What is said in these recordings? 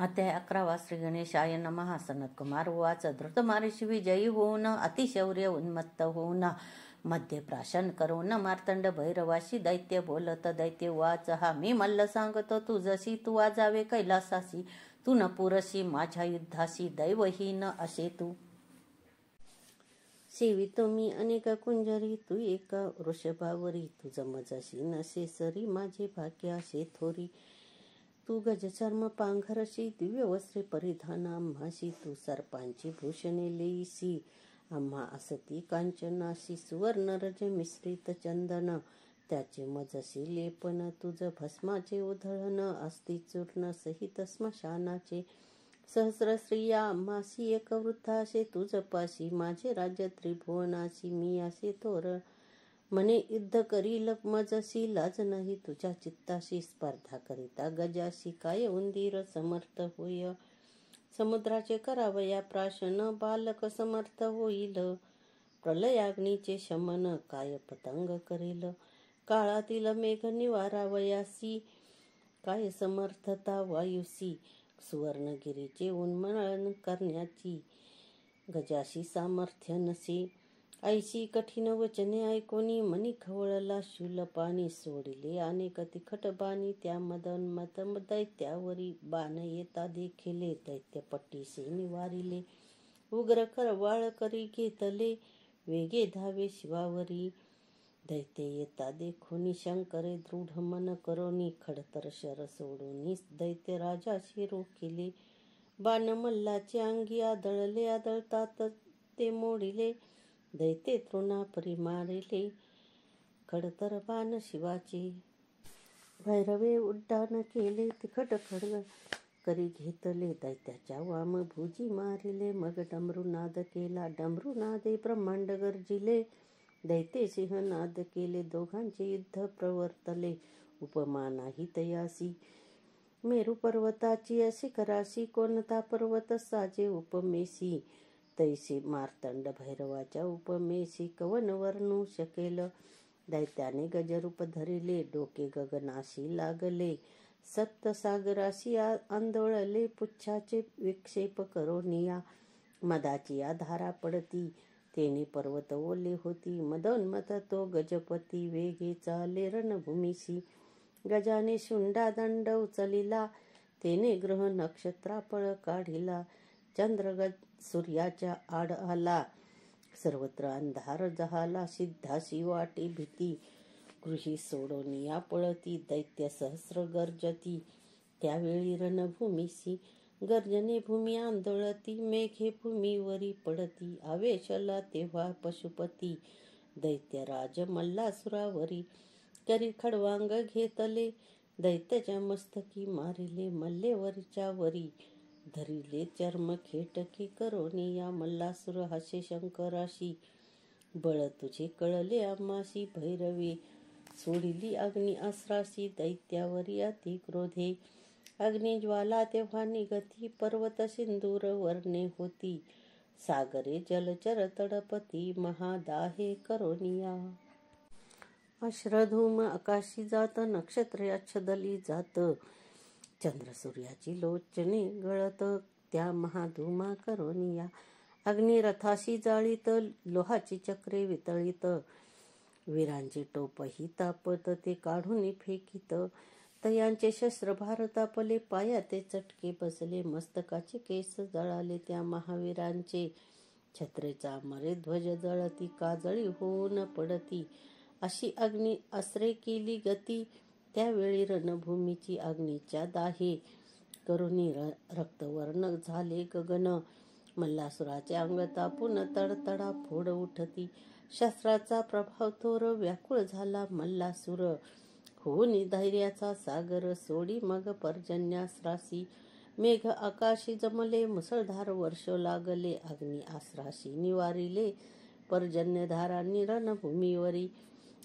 अध्याय 11 श्री गणेशाय नमः. सनत कुमार उवाच. धृतमारिषी विजयी होऊन अतिशौर्य उन्मत्त होऊन मध्ये प्राशन करून मार्तंड भैरवाशी दैत्य बोलत. दैत्य उवाच. हा मी मल्ल सांगतो तुझशी, तू वाजावे कैलासासी. तू न पुरशी माझ्या युद्धाशी, दैवहीन असे तू. सेवितो मी अनेक कुंजरी, तू एका वृषभावरी. तुझ मजशी नसे सरी, माझे भाग्य असे थोरी. तू गजचर्म पांघरशी, दिव्य वस्त्रे परिधान आम्हाशी. तू सर्पांची भूषणे लेईसी, आम्हा असती कांचनाशी. सुवर्ण रज मिश्रित चंदन, त्याचे मजशी लेपन. तुझ भस्माचे उधळण, असती चूर्ण सहित स्मशानाचे. सहस्र स्त्रिया आम्हासी, एक वृद्धाशे तुझ पाशी. माझे राज्य त्रिभुवनाशी, मी असे थोर. म्हणे युद्ध करील मजशी, लाज नाही तुझ्या चित्ताशी. स्पर्धा करिता गजाशी, काय उंदीर समर्थ होय. समुद्राचे करावया प्राशन, बालक समर्थ होईल. प्रलयाग्नीचे शमन, काय पतंग करेल. काळातील मेघ निवारावयासी, काय समर्थता वायुसी. सुवर्णगिरीचे उन्मळन करण्याची, गजाशी सामर्थ्य नसे. ऐशी कठीण वचने ऐकोनी, मनी खवळला शूलपाणी. सोडिले अनेक तिखट बाणी, त्या मदोन्मत्त दैत्यावरी. बाण येता देखिले, दैत्य पट्टीसे निवारिले. उग्र करवाळ करी घेतले, वेगे धावे शिवावरी. दैत्य येता देखोनी, शंकरे दृढ मन करोनी. खडतर शर सोडूनी, दैत्य राजाशी रोखिले. बाण मल्लाचे अंगी आदळले, आदळतात ते मोडिले. दैत्य तृणापरी मारिले, खडतर बाण शिवाचे. भैरवे उड्डाण केले, तिखट खड्ग करी घेतले. दैत्याच्या वाम भुजी मारिले, मग डमरुनाद केला. डमरुनादे ब्रह्मांड गर्जिले, दैत्य सिंहनाद केले. दोघांचे युद्ध प्रवर्तले, उपमा नाही तयासी. मेरू पर्वताची शिखराशी, कोणता पर्वत साजे उपमेसी. तैसे मार्तंड भैरवाच्या उपमेसी, कवन वर्णू शकेल. दैत्याने गजरूप धरिले, डोके गगनाशी लागले. सप्तसागराशी आंदोळले, पुच्छाचे विक्षेप करोनिया. मदाची धारा पडती, तेने पर्वत ओले होती. मदोन्मत्त तो गजपती, वेगे चाले रणभूमीसी. गजाने शुंडा दंड उचलिला, तेने ग्रह नक्षत्रापळ काढिला. चंद्रगज सूर्याच्या आड आला, सर्वत्र अंधार जहाला. सिद्धाशी वाटे भीती, गृही सोडोनिया पळती. दैत्य सहस्र गर्जती, त्यावेळी रणभूमीसी. गर्जने भूमी आंदोळती, मेघे भूमीवरी पडती. आवेशला तेव्हा पशुपती, दैत्यराज मल्लासुरावरी. करी खडवांग घेतले, दैत्याच्या मस्तकी मारिले. मल्लेवरच्या वरी, धरिले चर्म खेटकी करोनिया. मल्लासुर हसे शंकराशी, बळ तुझे कळले आम्हासी. भैरवे सोडिली अग्नी अस्त्रासी, दैत्यावरी अति क्रोधे. अग्निज्वाला तेव्हा निगती, पर्वत सिंदूर वर्णे होती. सागरे जलचर तडपती, महादाहे करोनिया. अश्रधूम आकाशी जात, नक्षत्रे अच्छदली जात. चंद्र सूर्याची लोचने गळत, त्या महाधूमा करोनिया. अग्नी रथाशी जाळीत, लोहाची चक्रे वितळीत. वीरांची टोपही तापत, ते काढून फेकीत. तयांचे शस्त्र भारतापले, पायाते चटके बसले. मस्तकाचे केस जळाले त्या महावीरांचे, छत्रेचा मरे ध्वज जळती. काजळी होऊन पडती, अशी अग्नी अस्त्रे केली गती. त्यावेळी रणभूमीची अग्नीच्या दाहे, करुणी रक्तवर्ण झाले गगन. मल्लासुराचे अंग तापून तडतडा फोड उठती. शस्त्राचा प्रभाव थोर, व्याकुळ झाला मल्लासुर. होऊन धैर्याचा सागर, सोडी मग पर्जन्यास्त्रासी. मेघ आकाशी जमले, मुसळधार वर्ष लागले. अग्नी अस्त्राशी निवारिले, पर्जन्यधारांनी रणभूमीवरी.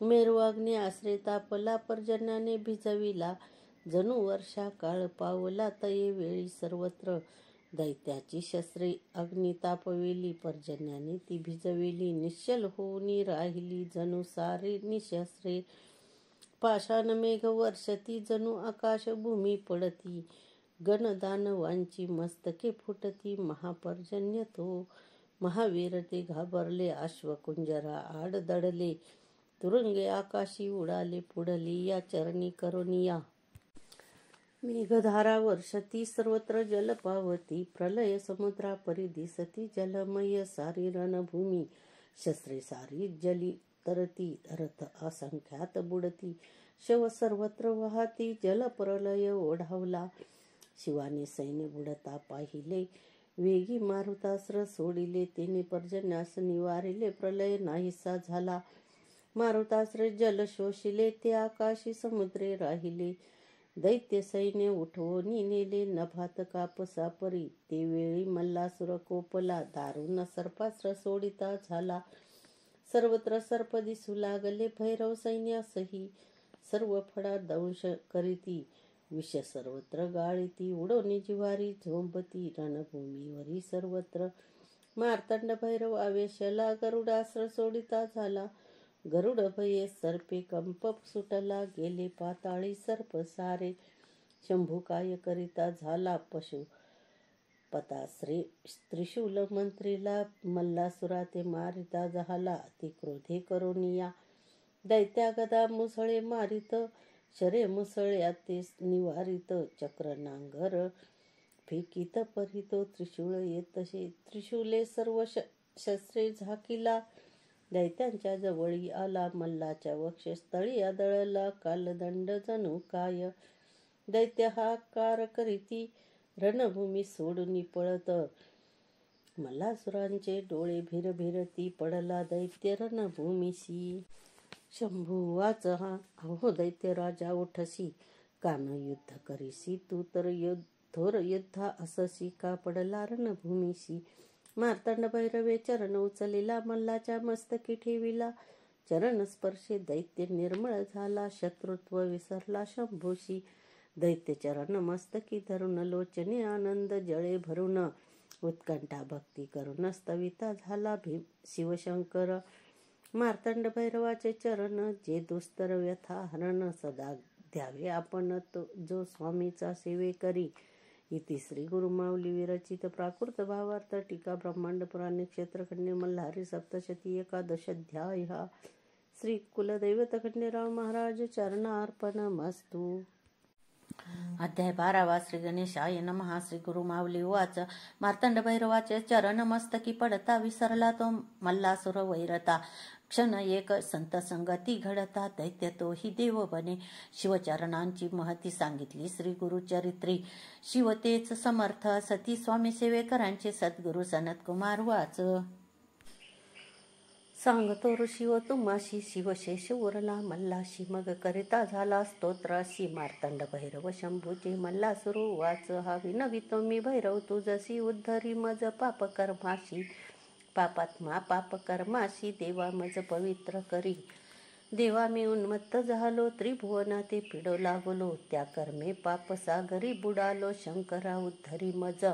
मेरू अग्नी अस्त्रे तापला, पर्जन्याने भिजविला. जणू वर्षा काळ पावला, तये वेळी सर्वत्र. दैत्याची शस्त्रे अग्नी तापविली, पर्जन्याने ती भिजविली. निश्चल होऊनी राहिली, जणू सारी निशस्त्रे. पाषाण मेघ वर्षती, जणू आकाश भूमी पडती. गणदानवांची मस्तके फुटती महापर्जन्य तो. महावीर ते घाबरले अश्वकुंजरा आड दडले. तुरुंगे आकाशी उडाले पुढली या चरणी करुनिया. मेघधारा वर्षती सर्वत्र जल पावती. प्रलय समुद्रा परी दिसती जलमय सारी रणभूमी. शस्त्रे सारी जली तरती रथ असंख्यात बुडती. शव सर्वत्र वाहती जल प्रलय ओढावला. शिवाने सैन्य बुडता पाहिले वेगी मारुतास्त्र सोडिले. तेने पर्जन्यास निवारिले प्रलय नाहीसा झाला. मारुतास्त्र जल शोषिले ते आकाशी समुद्रे राहिले. दैत्य सैन्य उठवून नेले नभात कापसा परी. ते वेळी मल्लासुर कोपला दारुण सर्पास्त्र सोडिता झाला. सर्वत्र सर्प दिसू लागले भैरव सैन्यासही. सर्व फडा दंश करीती विष सर्वत्र गाळीती. उडवणी जिवारी झोंबती रणभूमीवरी सर्वत्र. मार्तंड भैरव आवेशला गरुडास्त्र सोडिता झाला. गरुड भये सर्पे कंप सुटला गेले पाताळी सर्प सारे. शंभू काय करिता झाला पशु पताश्रे त्रिशूल मंत्रीला. मल्लासुरा ते मारिता झाला ती क्रोधे करुनिया. दैत्या गदा मुसळे मारित शरे मुसळ्या ते निवारित. चक्र नांगर फेकीत परितो त्रिशूळ येतसे. त्रिशूले सर्व शस्त्रे झाकीला. दैत्यांच्या जवळी आला मल्लाच्या वक्षस्थळी आदळला कालदंड जणू काय. दैत्य हाकार करीती रणभूमी सोडून पळत. मल्लासुरांचे डोळे भिरभिरती पडला दैत्य रणभूमीसी. शंभू वाचहा अहो दैत्य राजा उठसी. कान युद्ध करीसी तू तर थोर योद्धा अससी. का पडला रणभूमीसी. मार्तंड भैरवे चरण उचलिला मल्लाच्या मस्तकी ठेविला. चरण स्पर्शे दैत्य निर्मळ झाला. शत्रुत्व विसरला शंभूशी. दैत्य चरण मस्तकी धरून लोचने आनंद जळे भरून. उत्कंठा भक्ती करून स्तविता झाला शिवशंकर. मार्तंड भैरवाचे चरण जे दुस्तर व्यथा हरण. सदा द्यावे आपण जो स्वामीचा सेवे करी. इति श्री गुरुमाऊली विरचित प्राकृत भावार्थ टीका ब्रह्मांड पुराणे क्षेत्रखंडे मल्हारी सप्तशती एकादशाध्याय. श्री कुलदैवत खंडेराव महाराज चरणार्पणमस्तु. अध्याय 12 श्री गणेशाय नमः. श्री गुरु माऊली उवाच. मार्तंड भैरवाचे चरण मस्तकी पडता विसरला तो मल्लासुर वैरता. क्षण एक संत संगती घडता दैत्य तोही देव बने. शिवचरणांची महती सांगितली श्री गुरुचरित्री. शिव तेच समर्थ असती स्वामी सेवेकरांचे सद्गुरु सनत कुमार वाच. सांगतो ऋषीव तुम्हाशी शिवशेष उरला मल्लाशी. मग करिता झाला स्तोत्राशी मार्तंड भैरव शंभूचे. मल्लासुर वाच हा विनवितो मी भैरव तुझसी. उद्धरी मज पाप कर्माशी पापात्मा पाप कर्माशी. देवा मज पवित्र करी. देवा मी उन्मत्त झालो त्रिभुवना ते पिडो लागलो. त्या कर्मे पाप सागरी बुडालो. शंकरा उद्धरी मज.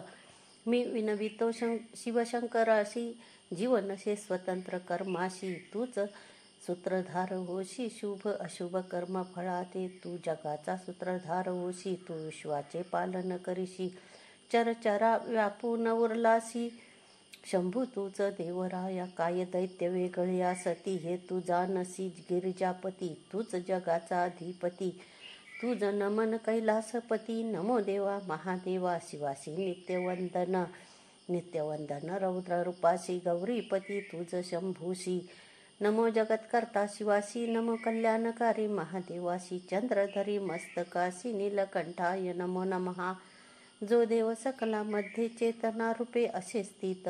मी विनवितो शिवशंकराशी. जीवनशे स्वतंत्र कर्माशी. तूच सूत्रधार होशी. शुभ अशुभ कर्म फळाते तू जगाचा सूत्रधार होशी. तू विश्वाचे पालन करीशी. चरचरा व्यापून उरलासी. शंभू तूच देवराया. काय दैत्य वेगळे असती हे तू जानसी. गिरिजापती तूच जगाचा अधिपती. तुझ नमन कैलासपती. नमो देवा महादेवा शिवासी नित्यवंदन. नित्यवंदन रौद्र रूपाशी गौरीपती तुझ शंभूशी. नमो जगत्कर्ता शिवासी. नमो कल्याणकारी महादेवासी. चंद्रधरी मस्तकासी नीलकंठाय नमो नमः. जो देव सकलामध्ये चेतना रूपे असे स्थित.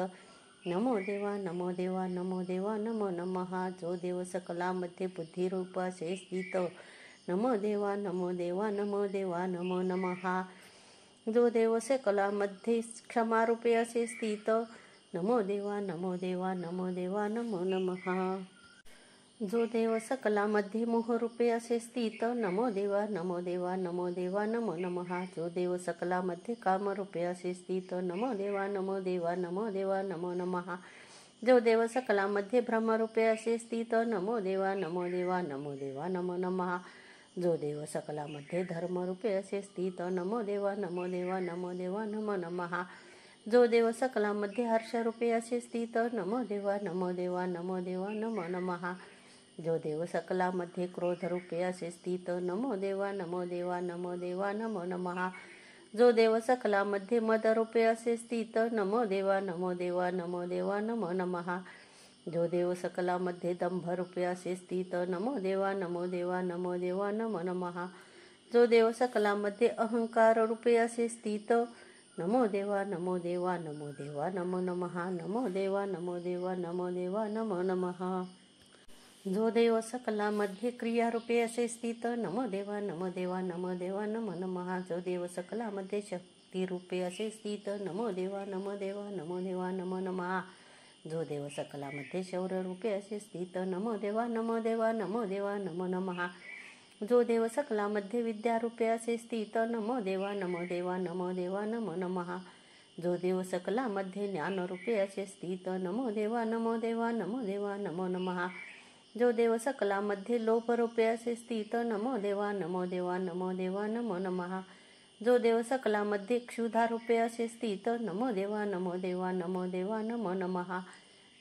नमो देवा नमो देवा नमो देवा नमो नमः. जो देव सकलामध्ये बुद्धिरूप असे स्थित. नमो देवा नमो देवा नमो देवा नमो नमः. जो देव सकलामध्ये क्षमारूपे असे स्थित. नमो देवा नमो देवा नमो देवा नमो नमः. जो देव सकलामध्ये मोहरूपे असे स्थित. नमो देवा नमो देवा नमो देवा नमो नमः. जो देव सकलामध्ये कामरूपे असे स्थित. नमो देवा नमो देवा नमो देवा नमो नमः. जो देव सकलामध्ये भ्रमरूपे असे स्थित. नमो देवा नमो देवा नमो देवा नमो नमः. जो देव सकलामध्ये धर्मरूपे असे स्थित नमो देवा नमो देवा नमो देवा नमो नमः. जो देव सकलामध्ये हर्षरूपे असे स्थित नमो देवा नमो देवा नमो देवा नमो नमः. जो देव सकलामध्ये क्रोधरूपे असे स्थित नमो देवा नमो देवा नमो देवा नमो नमः. जो देव सकलामध्ये मदरूपे असे स्थित नमो देवा नमो देवा नमो देवा नमो नमः. जो देव सकलामध्ये दंभरूपे असे स्थित नमो देवा नमो देवा नमो देवा नमो नमः. जो देव सकलामध्ये अहंकार रूपे असे स्थित नमो देवा नमो देवा नमो देवा नमो नमः. नमो देवा नमो देवा नमो देवा नमो नमः. जो देव सकलामध्ये क्रियारूपे असे स्थित नमो देवा नमो देवा नमो देवा नमो नमः. जो देव सकलामध्ये शक्तिरूपे असे स्थित नमो देवा नमो देवा नमो देवा नमो नमः. जो देव सकलामध्ये शौर्यरूपे असे स्थित नमो देवा नमो देवा नमो देवा नमो नमः. जो देव सकलामध्ये विद्यारूपे असे स्थित नमो देवा नमो देवा नमो देवा नमो नमः. जो देव सकलामध्ये ज्ञानरूपे असे स्थित नमो देवा नमो देवा नमो देवा नमो नमः. जो देव सकलामध्ये लोभरूपे असे स्थित नमो देवा नमो देवा नमो देवा नमो नमः. जो देव सकलामध्ये क्षुधारूपे असे स्थित नमो देवा नमो देवा नमो देवा नमो नमः.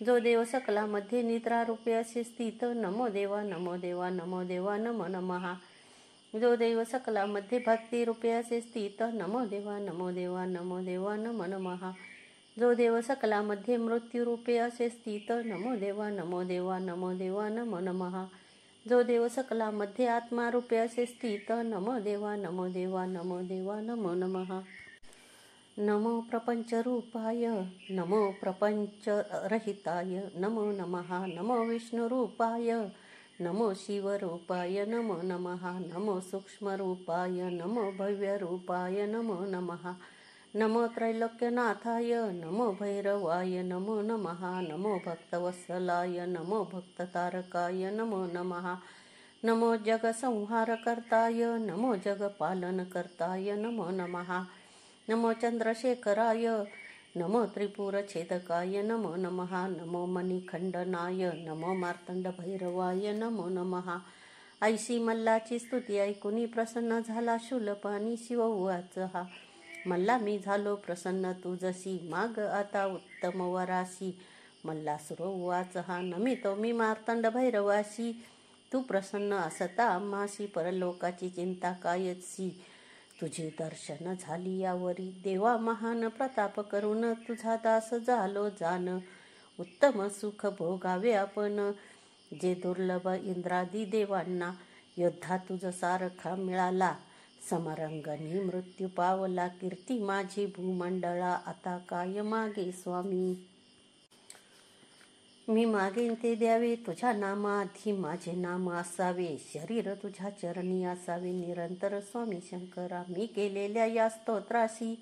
जो देव सकलामध्ये निद्रारूपे असे स्थित नमो देवा नमो देवा नमो देवा नमो नमः. जो देव सकलामध्ये भक्तिरूपे असे स्थित नमो देवा नमो देवा नमो देवा नमो नमः. जो देव सकलामध्ये मृत्यूरूपे असे स्थित नमो देवा नमो देवा नमो देवा नमो नमः. जो देव सकलामध्ये आत्मारूपे असे स्थित नमो देवा नमो देवा नमो देवा नमो नमः. नमो प्रपंचरूपाय नमो प्रपंचरहिताय नमो नमः. नमो विष्णुरूपाय नमो शिवरूपाय नमो नमः. नमो सूक्ष्मरूपाय नमो भव्यरूपाय नमो नमः. नमो त्रैलोक्यनाथाय नमो भैरवाय नमो नमः. नमो भक्तवत्सलाय नमो भक्ततारकाय नमो नमः. नमो जगसंहारकर्ताय नमो जगपालनकर्ताय नमो नमः. नमो चंद्रशेखराय नमो त्रिपुरछेदकाय नमो नमः. नमो मणिखंडनाय नमो मार्तंडभैरवाय नमो नमः. ऐशी मल्लाची स्तुती ऐकून प्रसन्न झाला शूलपाणी. शिव उवाच हा मल्ला मी झालो प्रसन्न तुझसी माग आता उत्तम वरासी. मल्लासुर उवाच हा नमितो मी मार्तंड भैरवासी. तू प्रसन्न असता आम्हासी परलोकाची चिंता कायची. तुझी दर्शन झाली यावरी देवा महान प्रताप करून. तुझा दास झालो जाण उत्तम सुख भोगावे आपण. जे दुर्लभ इंद्रादी देवांना योद्धा तुझ सारखा मिळाला. समरंगणी मृत्यू पावला कीर्ती माझी भूमंडळा. आता काय मागे स्वामी मी मागेन ते द्यावे. तुझ्या नामाआधी माझे नाम असावे. शरीर तुझ्या चरणी असावे निरंतर स्वामी शंकरा. मी केलेल्या या स्तोत्राशी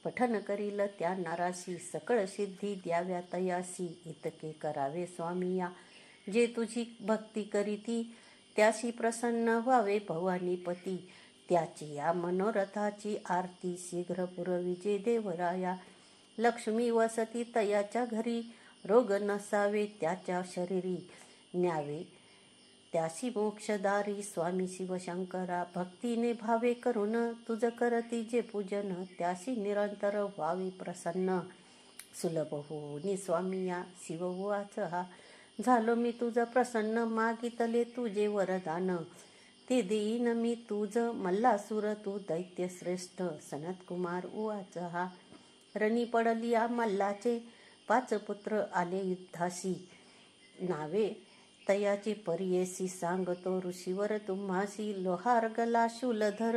पठन करील त्या नाराशी. सकळ सिद्धी द्याव्या तयासी. इतके करावे स्वामी या जे तुझी भक्ती करीती. त्याशी प्रसन्न व्हावे भवानीपती. त्याची या मनोरथाची आरती शीघ्र पुरविजे देवराया. लक्ष्मी वसती तयाच्या घरी. रोग नसावे त्याच्या शरीरी. न्यावे त्याशी मोक्षदारी स्वामी शिवशंकरा. भक्तीने भावे करून तुझ करती जे पूजन. त्याशी निरंतर व्हावे प्रसन्न. सुलभ होनी स्वामी या शिव उवाच हा झालो मी तुझ प्रसन्न. मागितले तुझे वरदान ते देईन मी तुझ. मल्लासुर तू दैत्य श्रेष्ठ. सनत्कुमार उवाच हा रणी पडली या मल्लाचे. 5 पुत्र आले युद्धासी. नावे तयाची परियेसी सांगतो ऋषीवर तुम्हासी. लोहार गला शूलधर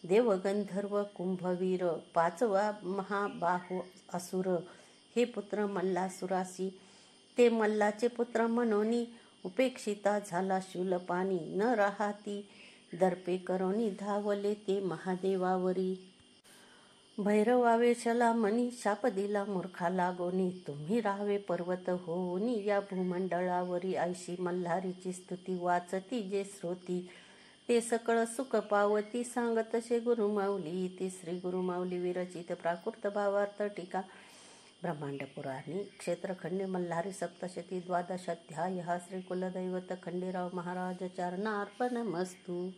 देवगंधर्व कुंभवीर. 5वा महाबाहू असुर हे पुत्र मल्लासुरासी. ते मल्लाचे पुत्र मनोनी उपेक्षिता झाला शूलपाणी. न राहाती दर्पे करोनी धावले ते महादेवावरी. भैरवावेशला मनी शाप दिला मूर्खा लागोनी. तुम्ही राहावे पर्वत होनी या भूमंडळावरी. ऐशी मल्हारीची स्तुती वाचती जे श्रोती. ते सकळ सुख पावती सांगत तसे गुरुमाऊली. ती श्री गुरुमाऊली विरचित प्राकृत भावार्थ टीका. ब्रह्मांड पुराणी क्षेत्रखंडे मल्हारी सप्तशती 12 अध्याय. श्री कुलदैवत खंडेराव महाराज चरणार्पणमस्तु.